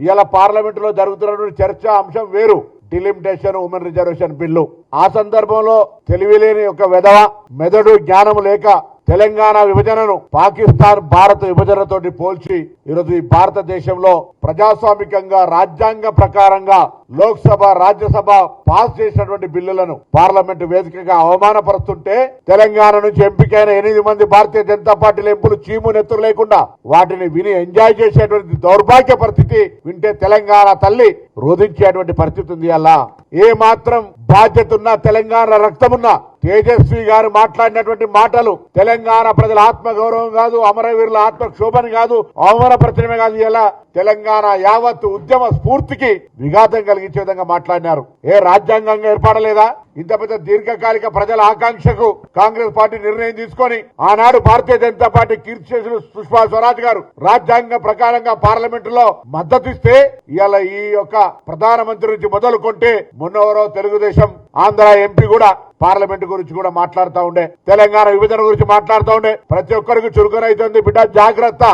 ఇవాళ పార్లమెంట్ లో జరుగుతున్నటువంటి చర్చ అంశం వేరు, డిలిమిటేషన్ ఉమెన్ రిజర్వేషన్ బిల్లు. ఆ సందర్భంలో తెలివిలేని ఒక వెధవ మెదడు జ్ఞానం లేక తెలంగాణ విభజనను పాకిస్తాన్ భారత్ విభజనతోటి పోల్చి ఈరోజు ఈ భారతదేశంలో ప్రజాస్వామికంగా రాజ్యాంగ ప్రకారంగా లోక్సభ రాజ్యసభ పాస్ చేసినటువంటి బిల్లులను పార్లమెంటు వేదికగా అవమానపరుస్తుంటే తెలంగాణ నుంచి ఎంపికైన 8 మంది భారతీయ జనతా పార్టీల ఎంపులు చీము నెత్తురు లేకుండా వాటిని విని ఎంజాయ్ చేసేటువంటి దౌర్భాగ్య పరిస్థితి వింటే తెలంగాణ తల్లి రోధించేటువంటి పరిస్థితి ఉంది. అలా ఏ మాత్రం బాధ్యత ఉన్నా తెలంగాణ రక్తమున్నా తేజస్వి గారు మాట్లాడినటువంటి మాటలు తెలంగాణ ప్రజల ఆత్మగౌరవం కాదు, అమరవీరుల ఆత్మక్షోభని కాదు, అవమానపరచడమే కాదు, ఇలా తెలంగాణ యావత్ ఉద్యమ స్ఫూర్తికి విఘాతం కలిగించే విధంగా మాట్లాడినారు. ఏ రాజ్యాంగంగా ఏర్పడలేదా? ఇంత పెద్ద దీర్ఘకాలిక ప్రజల ఆకాంక్షకు కాంగ్రెస్ పార్టీ నిర్ణయం తీసుకొని ఆనాడు భారతీయ జనతా పార్టీ కీర్తిశేషులు సుష్మా స్వరాజ్ గారు రాజ్యాంగ ప్రకారంగా పార్లమెంట్ లో మద్దతు ఇస్తే ఇవాళ ఈ యొక్క ప్రధానమంత్రి నుంచి మొదలుకొంటే మొన్నవరో తెలుగుదేశం ఆంధ్ర ఎంపీ కూడా పార్లమెంట్ గురించి కూడా మాట్లాడుతూ ఉండే, తెలంగాణ విభజన గురించి మాట్లాడుతూ ఉండే. ప్రతి ఒక్కరికి చురుకునైతుంది బిడ్డ, జాగ్రత్త.